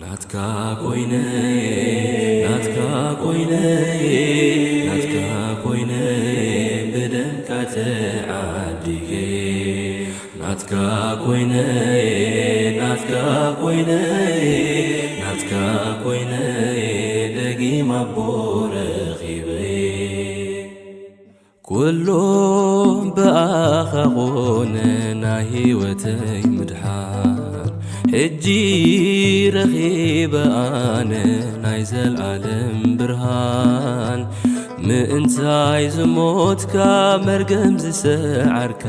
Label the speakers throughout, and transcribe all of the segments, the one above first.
Speaker 1: ናትካ ኮይነይ ናትካ ኮይነይ ናትካ ኮይነይ ብደምካ ተዓዲጌ ናትካ ኮይነይ ናትካ ኮይነይ ናትካ ኮይነይ ደጊማ አቦ ረኺበ ኩሉ ብኣኻ ኾነ ናይ ህይወተይ ምድሓን ሕጂ ረኺበ ኣነ ናይ ዘለዓለም ብርሃን ምእንታይ ዝሞትካ መርገም ዝሰዓርካ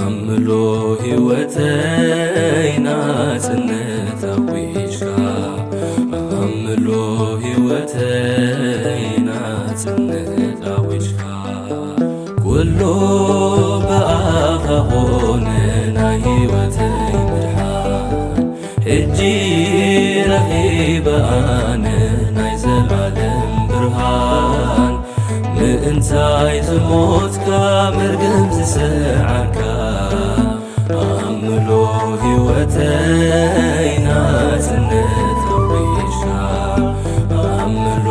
Speaker 1: ኣምሎ ህይወተይ ናጽነት ኣዊሽካ ኣምሎ ህይወተይ ናጽነት ኣዊሽካ ኩሉ ብኣኻ ኾነ ናይ ህይወተይ ምድሓን ሕጂ ረኺበ ኣነ ናይ ዘለዓለም ብርሃን ምእንታይ ዝሞትካ መርገም ዝሰዓርካ ኣምሎ ህይወተይ ናጽነት ኣዊሽካ ኣምሎ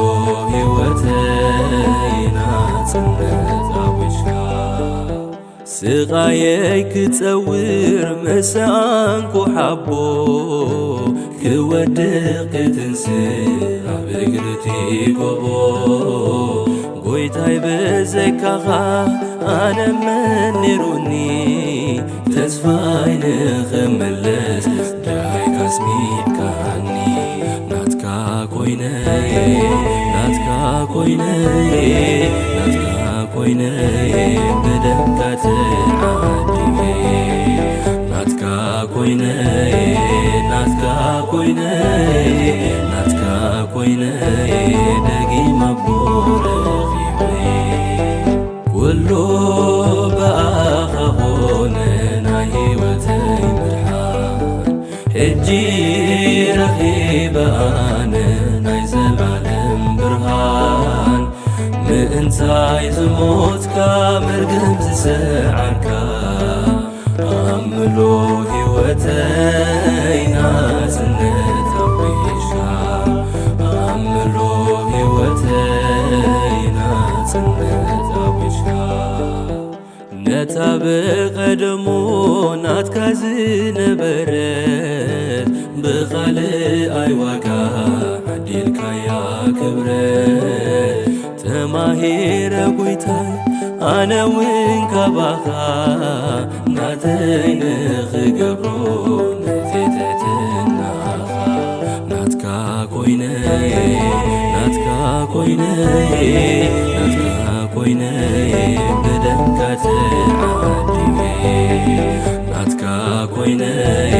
Speaker 1: ህይወተይ ናጽነት ኣዊሽካ ስቃየይ ክጸውር መሳንኩ ሓቦ ክወድቕ ክትንስእ ኣብ እግርቲ ጎቦ ጎይታይ ብዘይካኻ ኣነ መን ነይሩኒ ተስፋይ ንኽምለስ ዳይካ ኣስሚዕካኒ ናትካ ኮይነይ ናትካ ኮይነይ ናትካ ኮይነይ ብደምካ ተዓዲጌ ናትካ ኮይነይ ናትካ ኮይነይ ናትካ ኮይነይ ደጊማ አቦ ረኺበ ኩሉ ብኣኻ ኾነ ናይ ህይወተይ ምድሓን ሕጂ ረኺበ ኣነ ናይ ዘለዓለም ብርሃን ምእንታይ ዝሞትካ መርገም ዝሰዓርካ ኣምሎ ህይወተይ ናጽነት ኣዊሽካ ኣምሎ ህይወተይ ናጽነት ኣዊሽካ ነታ ብቐደሙ ናትካ ዝነበረት ብኻልኣይ ዋጋ ዓዲልካያ ክብረት ተማሂረ ጐይታይ ኣነ ውን ካባኻ ናተይ ንኽገብሮ ነቲ ትሕትናኻ ናትካ ኮይነይ ናትካ ኮይነይ ናትካ ኮይነይ ብደምካ ተዓዲጌ ናትካ ኮይነይ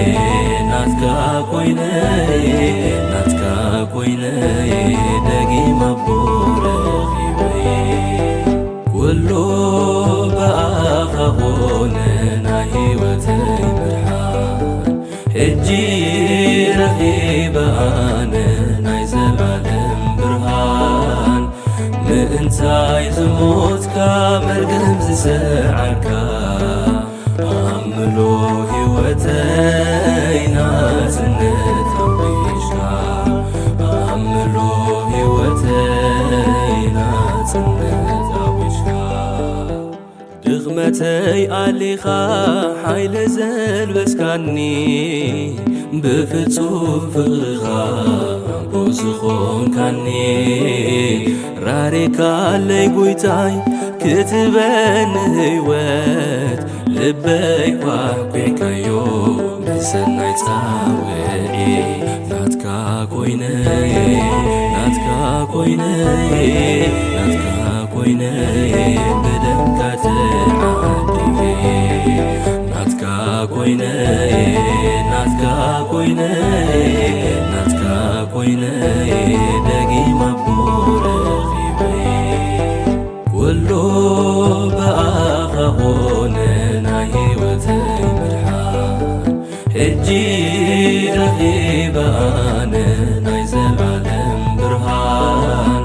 Speaker 1: ናትካ ኮይነይ ናትካ ኮይነይ ደጊማ አቦ ረኺበ ኩሉ ብኣኻ ኾነ ናይ ህይወተይ ምድሓን ሕጂ ረኺበ ኣነ ናይ ዘለዓለም ብርሃን ምእንታይ ዝሞትካ መርገም ዝሰዓርካ ኣምሎ ህይወተይ ናጽነት ኣዊሽካ ኣምሎ ህይወተይ ናጽነት ኣዊሽካ ድኽመተይ ኣሊኻ ሓይለ ዘልበስካኒ ብፍጹም ፍቕርኻ ኣቦ ዝኾንካኒ ራሪካለይ ጐይታይ ክትበኒ ህይወት ልበይ ኳዕኲዕካዮ ብሰናይ ጻውዒ ናትካ ኮይነይ ናትካ ኮይነይ ናትካ ኮይነይ ብደምካ ተዓዲጌ ናትካ ኮይነይ ናትካ ኮይነይ ናትካ ኮይነይ ደጊማ አቦ ረኺበ ኩሉ ብኣኻ ኾነ ናይ ህይወተይ ምድሓን ሕጂ ረኺበ ኣነ ናይ ዘለዓለም ብርሃን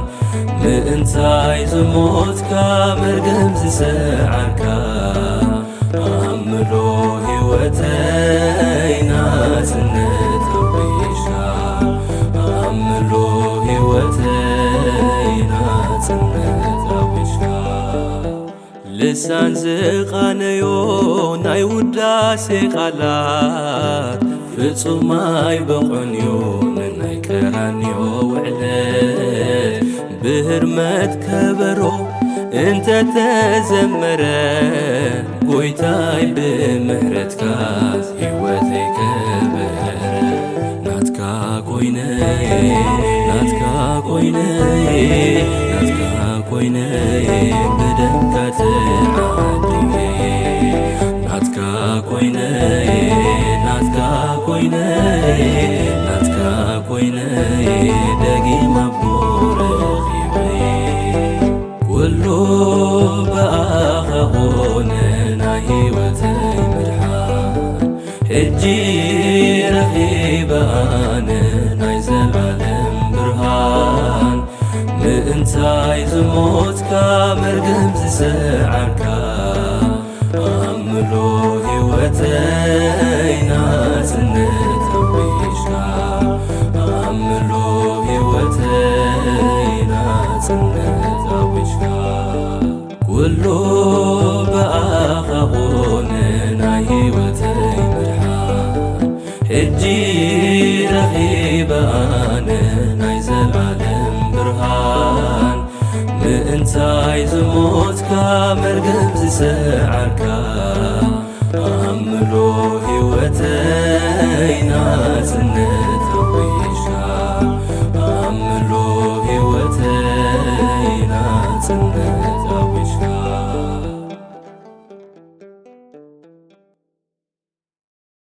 Speaker 1: ምእንታይ ዝሞትካ መርገም ዝሰዓርካ ኣምሎ ህይወተይ ናጽነት ኣዊሽካ ልሳን ዝቓነዮ ናይ ውዳሴ ቃላት ፍጹም ኣይበቑዕን እዩ ንናይ ቀራንዮ ውዕለት ብህርመት ከበሮ እንተተዘመረ ጎይታይ ብምሕረትካ ሕይወተይ ከበረ ናትካ ኮይነየ ናትካ ኮይነየ ናትካ ኮይነየ ብደምካ ተዓድየ ናትካ ኮይነየ ናትካ ኮይነየ ናትካ ኮይነየ ደጊማ ቦረኺበየ ኩሉ በኣኻ ኾነ ናይ ሕይወተይ ምድሓን ሕጂ ረኺበ ኣነ ናይ ዘለዓለም ብርሃን ምእንታይ ዝሞትካ መርገም ዝሰዓርካ ኣምሎ ሕይወተይ ናጽነት ኣውሽካ ኣምሎ ሕይወተይ ናጽነት ኣውሽካ ኩሉ በኣኻ ኾነ ናይ ሕይወተይ ምድሓን ሕጂ ረኺበ ኣነ ናይ ዘለዓለም ብርሃን ምእንታይ ዝሞትካ መርገም ዝሰዓርካ ኣምሎ ሕይወተይ ናጽነት